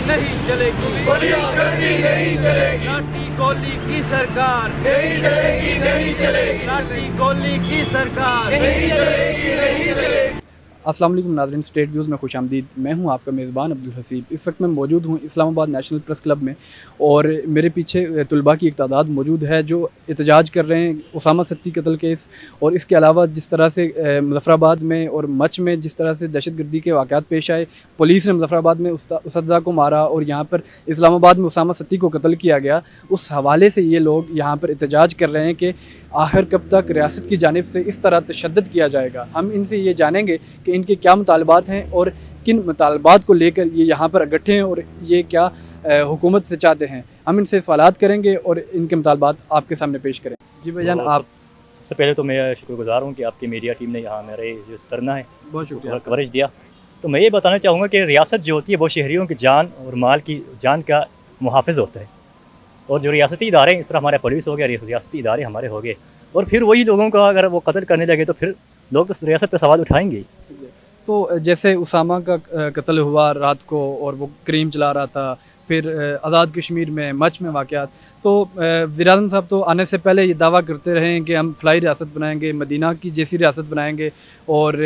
नहीं चलेगी, पुलिसकर्मी नहीं चलेगी, लाठी गोली की सरकार नहीं चलेगी, नहीं चलेगी, लाठी गोली की सरकार नहीं चलेगी, नहीं चलेगी। अस्सलाम वालेकुम नाज़रीन, स्टेट व्यूज़ में खुश आमदीद। मैं हूं आपका मेज़बान अब्दुल हसीब। इस वक्त मैं मौजूद हूं इस्लामाबाद नेशनल प्रेस क्लब में और मेरे पीछे तलबा की एक तादाद मौजूद है जो एहतजाज कर रहे हैं उसामा सत्ती कत्ल केस और इसके अलावा जिस तरह से मुज़फ़्फ़राबाद में और मच में जिस तरह से दहशतगर्दी के वाक़यात पेश आए, पुलिस ने मुज़फ़्फ़राबाद में उसदा को मारा और यहाँ पर इस्लामाबाद में उसामा सत्ती को कत्ल किया गया, उस हवाले से ये लोग यहाँ पर एहतजाज कर रहे हैं कि आखिर कब तक रियासत की जानिब से इस तरह तशद्दुद किया जाएगा। हम इनसे ये जानेंगे कि इनके क्या मुतालबात हैं और किन मुतालबात को लेकर ये यहाँ पर इकट्ठे हैं और ये क्या हुकूमत से चाहते हैं। हम इनसे सवालात करेंगे और इनके मुतालबात आपके सामने पेश करें। जी भाईजान, आप सबसे पहले तो मैं शुक्रगुजार हूँ कि आपकी मीडिया टीम ने यहाँ मेरे जो करना है बहुत शुक्रिया कवरेज दिया। तो मैं ये बताना चाहूँगा कि रियासत जो होती है वो शहरियों की जान और माल की जान का मुहाफ़िज़ होता है, और जो रियासती इदारे इस तरह हमारे पुलिस हो गया, रियासती इदारे हमारे हो गए, और फिर वही लोगों का अगर वो कत्ल करने लगे तो फिर लोग तो रियासत पर सवाल उठाएंगे। तो जैसे उसामा का कत्ल हुआ रात को और वो क्रीम चला रहा था, फिर आज़ाद कश्मीर में मच में वाक़यात, तो वज़ीर-ए-आज़म साहब तो आने से पहले ये दावा करते रहे हैं कि हम फ़लाई रियासत बनाएंगे, मदीना की जैसी रियासत बनाएंगे और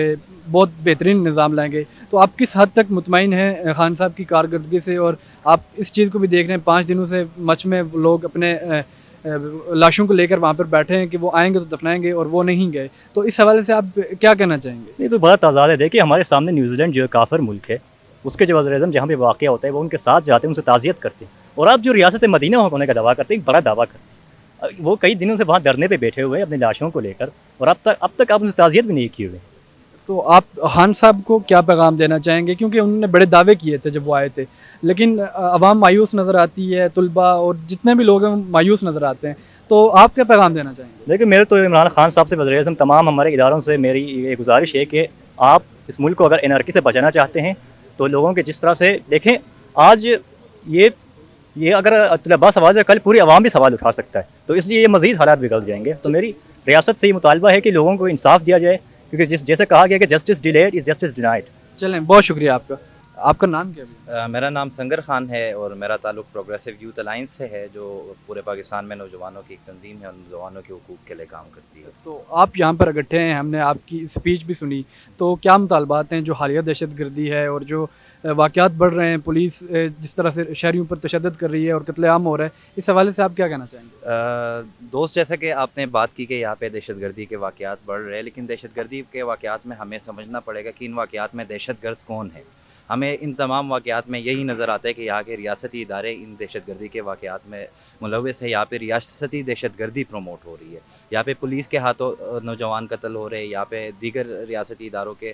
बहुत बेहतरीन निज़ाम लाएंगे। तो आप किस हद तक मुतमईन हैं खान साहब की कारकर्दगी से? और आप इस चीज़ को भी देख रहे हैं 5 दिनों से मच में लोग अपने लाशों को लेकर वहाँ पर बैठे हैं कि वो आएंगे तो दफनाएंगे और वो नहीं गए, तो इस हवाले से आप क्या कहना चाहेंगे? नहीं तो बहुत आज़ाद है। देखिए हमारे सामने न्यूजीलैंड जो है काफिर मुल्क है, उसके जो वज़ीर-ए-आज़म जहाँ पे वाक़या होता है वो उनके साथ जाते हैं, उनसे ताज़ियत करते हैं, और आप जो रियासत मदीना होने का दावा करते हैं, एक बड़ा दावा करते हैं। वो कई दिनों से वहाँ धरने पे बैठे हुए हैं अपनी लाशों को लेकर, और अब तक आप उनसे ताज़ियत भी नहीं की हुई। तो आप खान साहब को क्या पैगाम देना चाहेंगे? क्योंकि उन्होंने बड़े दावे किए थे जब वो आए थे, लेकिन अवाम मायूस नज़र आती है, तलबा और जितने भी लोग हैं मायूस नज़र आते हैं, तो आप क्या पैगाम देना चाहेंगे? देखिए मेरे तो इमरान खान साहब से, वज़ीर-ए-आज़म, तमाम हमारे इदारों से मेरी ये गुजारिश है कि आप इस मुल्क को अगर एनआरकी से बचाना चाहते हैं तो लोगों के जिस तरह से देखें आज ये अगर तलबा सवाल है, कल पूरी आवाम भी सवाल उठा सकता है, तो इसलिए ये मज़ीद हालात बिगड़ जाएंगे। तो मेरी रियासत से ये मुतालबा है कि लोगों को इंसाफ दिया जाए, क्योंकि जैसे कहा गया कि justice delayed is justice denied. चलें, बहुत शुक्रिया आपका। आपका नाम क्या है? मेरा नाम संगर खान है और मेरा ताल्लुक़ प्रोग्रेसिव यूथ अलाइंस से है, जो पूरे पाकिस्तान में नौजवानों की एक तंजीम है और नौजवानों के हुकूक़ के लिए काम करती है। तो आप यहाँ पर इकट्ठे हैं, हमने आपकी स्पीच भी सुनी, तो क्या मुतालबात हैं जो हालिया दहशतगर्दी है और जो वाक़यात बढ़ रहे हैं, पुलिस जिस तरह से शहरियों पर तशद्दुद कर रही है और कत्लेआम हो रहा है, इस हवाले से आप क्या कहना चाहेंगे? दोस्त, जैसा कि आपने बात की कि यहाँ पे दहशतगर्दी के वाक़यात बढ़ रहे हैं, लेकिन दहशतगर्दी के वाक़यात में हमें समझना पड़ेगा कि इन वाक़यात में दहशतगर्द कौन है। हमें इन तमाम वाक़यात में यही नज़र आता है कि यहाँ के रियासती इदारे इन दहशतगर्दी के वाक़यात में मुलव्वस है। यहाँ पे रियासती दहशतगर्दी प्रमोट हो रही है, यहाँ पे पुलिस के हाथों नौजवान कत्ल हो रहे हैं, यहाँ पे दीगर रियासती इदारों के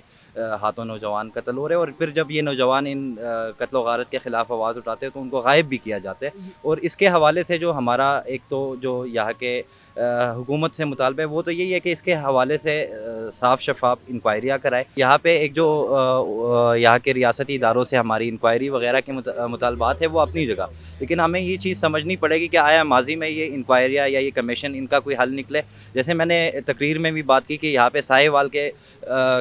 हाथों नौजवान कत्ल हो रहे हैं, और फिर जब ये नौजवान इन कत्ल व गारत के ख़िलाफ़ आवाज़ उठाते हैं तो उनको गायब भी किया जाता है। और इसके हवाले से जो हमारा एक तो जो यहाँ के हुकूमत से मुतालबा है वो तो यही है कि इसके हवाले से साफ़ शफाफ इंक्वायरियाँ कराए। यहाँ पे एक जो यहाँ के रियासती इदारों से हमारी इंक्वायरी वगैरह के मुतालबात है वो अपनी जगह, लेकिन हमें ये चीज़ समझनी पड़ेगी कि आया माजी में ये इंक्वायरियाँ या ये कमीशन इनका कोई हल निकले। जैसे मैंने तकरीर में भी बात की कि यहाँ पे साहिवाल के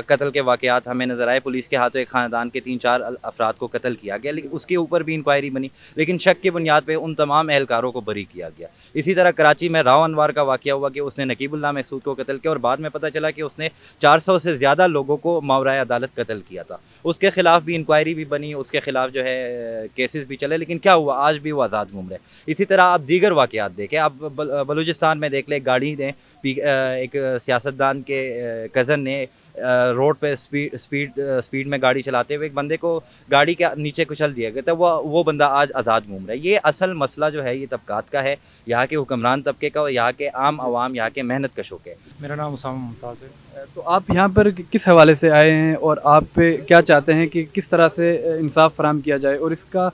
कत्ल के वाक़यात हमें नज़र आए, पुलिस के हाथों एक ख़ानदान के 3-4 अफराद को कत्ल किया गया, लेकिन उसके ऊपर भी इंक्वायरी बनी, लेकिन शक की बुनियाद पर उन तमाम एहलकारों को बरी किया गया। इसी तरह कराची में राव अनवार का वाक़या हुआ कि उसने नकीबुल्लाह महसूद को कत्ल किया और बाद में पता चला कि उसने 400 से ज़्यादा लोगों को मावराए अदालत कत्ल किया था। उसके ख़िलाफ़ भी इंक्वायरी भी बनी, उसके ख़िलाफ़ जो है केसेस भी चले, लेकिन क्या हुआ, आज भी वो आज़ाद घूम रहे। इसी तरह आप दीगर वाक़यात देखें, आप बलूचिस्तान में देख लें, गाड़ी ने एक सियासतदान के कज़न ने रोड पे स्पीड में गाड़ी चलाते हुए एक बंदे को गाड़ी के नीचे कुचल दिया गया था, वो बंदा आज आज़ाद घूम रहा है। ये असल मसला जो है ये तबकात का है, यहाँ के हुक्मरान तबके का और यहाँ के आम आवाम, यहाँ के मेहनत कशों के। मेरा नाम उसामा मुमताज़ है। तो आप यहाँ पर किस हवाले से आए हैं और आप क्या चाहते हैं कि किस तरह से इंसाफ फराहम किया जाए और इसका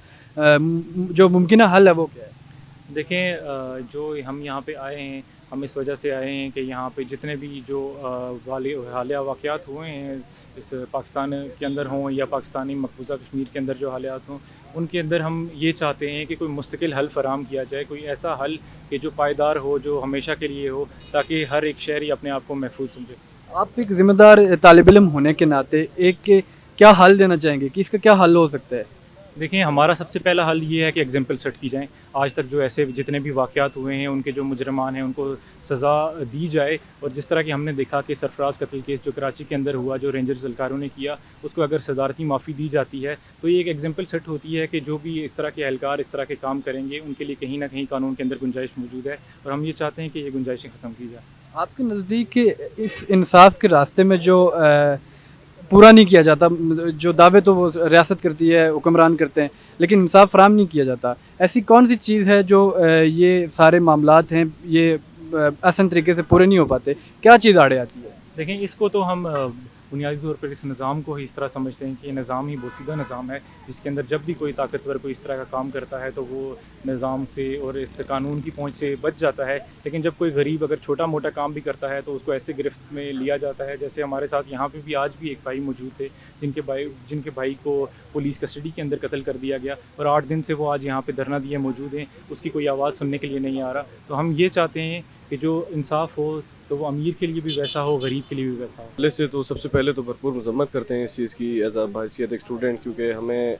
जो मुमकिन हल है वो क्या है? देखें, जो हम यहाँ पे आए हैं, हम इस वजह से आए हैं कि यहाँ पे जितने भी जो हालिया वाक़यात हुए हैं इस पाकिस्तान के अंदर हों या पाकिस्तानी मकबूजा कश्मीर के अंदर जो हालात हों, उनके अंदर हम ये चाहते हैं कि कोई मुस्तकिल हल फराहम किया जाए, कोई ऐसा हल कि जो पायदार हो, जो हमेशा के लिए हो, ताकि हर एक शहरी अपने आप को महफूज समझे। आप एक ज़िम्मेदार तालिब इल्म होने के नाते एक क्या हल देना चाहेंगे कि इसका क्या हल हो सकता है? देखें, हमारा सबसे पहला हल ये है कि एग्जाम्पल सेट की जाएँ। आज तक जो ऐसे जितने भी वाक़यात हुए हैं उनके जो मुजरमान हैं उनको सज़ा दी जाए, और जिस तरह कि हमने देखा कि सरफराज कत्ल केस जो कराची के अंदर हुआ, जो रेंजर्स एहलकारों ने किया, उसको अगर सदारती माफ़ी दी जाती है तो ये एक एग्जाम्पल सेट होती है कि जो भी इस तरह के एहलकार इस तरह के काम करेंगे उनके लिए कहीं ना कहीं कानून के अंदर गुंजाइश मौजूद है, और हम ये चाहते हैं कि ये गुंजाइशें ख़त्म की जाए। आपके नज़दीक इस इंसाफ के रास्ते में जो पूरा नहीं किया जाता, जो दावे तो वो रियासत करती है, हुक्मरान करते हैं, लेकिन इंसाफ फराहम नहीं किया जाता, ऐसी कौन सी चीज़ है जो ये सारे मामलात हैं ये आसान तरीके से पूरे नहीं हो पाते? क्या चीज़ आड़े आती है? देखें, इसको तो हम बुनियादी तौर पर इस निज़ाम को ही इस तरह समझते हैं कि ये निज़ाम ही बोसीदा निज़ाम है, जिसके अंदर जब भी कोई ताकतवर कोई इस तरह का काम करता है तो वो निज़ाम से और इस कानून की पहुंच से बच जाता है। लेकिन जब कोई गरीब अगर छोटा मोटा काम भी करता है तो उसको ऐसे गिरफ्त में लिया जाता है। जैसे हमारे साथ यहाँ पे भी आज भी एक भाई मौजूद थे जिनके भाई को पुलिस कस्टडी के अंदर कत्ल कर दिया गया, और 8 दिन से वो आज यहाँ पे धरना दिए मौजूद हैं, उसकी कोई आवाज़ सुनने के लिए नहीं आ रहा। तो हम ये चाहते हैं कि जो इंसाफ हो तो वो अमीर के लिए भी वैसा हो, गरीब के लिए भी वैसा हो। पहले से तो सबसे पहले तो भरपूर मजम्मत करते हैं इस चीज़ की एज आ हैसियत एक स्टूडेंट, क्योंकि हमें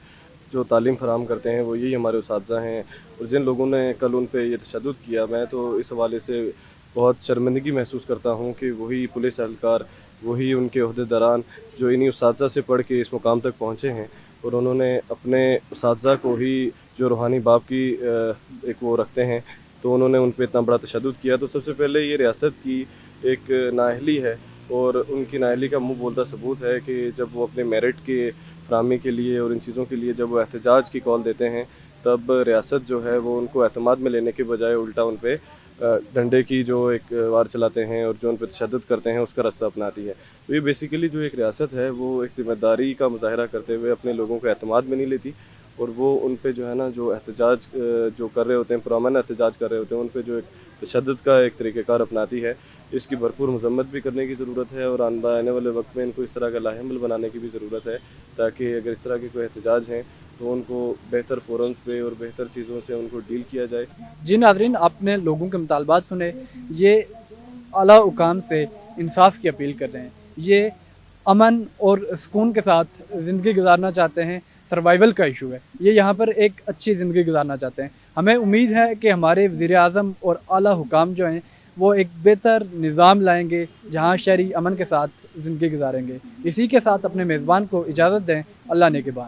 जो तालीम फराहम करते हैं वो यही हमारे उसातिज़ा हैं, और जिन लोगों ने कल उन पे ये तशद्दुद किया, मैं तो इस हवाले से बहुत शर्मिंदगी महसूस करता हूँ कि वही पुलिस एहलकार, वही उनके अहदेदारान जो इन्हीं उसातिज़ा से पढ़ के इस मुकाम तक पहुँचे हैं, और उन्होंने अपने उसातिज़ा को ही जो रूहानी बाप की एक वो रखते हैं, तो उन्होंने उन पर इतना बड़ा तशद्दुद किया। तो सबसे पहले ये रियासत की एक नाअहली है, और उनकी नाअहली का मुँह बोलता सबूत है कि जब वो अपने मेरिट के फराहमी के लिए और इन चीज़ों के लिए जब वो एहतजाज की कॉल देते हैं, तब रियासत जो है वो उनको एतमाद में लेने के बजाय उल्टा उन पर डंडे की जो एक वार चलाते हैं और जो उन पर तशद्दुद करते हैं उसका रास्ता अपनाती है। तो ये बेसिकली जो एक रियासत है वो एक ज़िम्मेदारी का मुजाहरा करते हुए अपने लोगों को एतमाद में नहीं लेती, और वो उन पे जो है ना जो एहतजाज जो कर रहे होते हैं, पुरअमन एहतजाज कर रहे होते हैं, उन पे जो एक तशद्दुद का एक तरीक़ेकार अपनाती है। इसकी भरपूर मजम्मत भी करने की ज़रूरत है, और आने वाले वक्त में इनको इस तरह का लाहेमल बनाने की भी ज़रूरत है, ताकि अगर इस तरह के कोई एहतजाज हैं तो उनको बेहतर फोरम्स पे और बेहतर चीज़ों से उनको डील किया जाए। जी नाज़रीन, आपने लोगों के मुतालबात सुने, ये आला हुकाम से इंसाफ की अपील कर रहे हैं, ये अमन और सुकून के साथ ज़िंदगी गुजारना चाहते हैं, सर्वाइवल का इशू है, ये यहाँ पर एक अच्छी ज़िंदगी गुजारना चाहते हैं। हमें उम्मीद है कि हमारे वज़ीर-ए-आज़म और आला हुकाम जो हैं वो एक बेहतर निज़ाम लाएंगे जहाँ शहरी अमन के साथ ज़िंदगी गुजारेंगे। इसी के साथ अपने मेज़बान को इजाज़त दें। अल्लाह नेगहबान।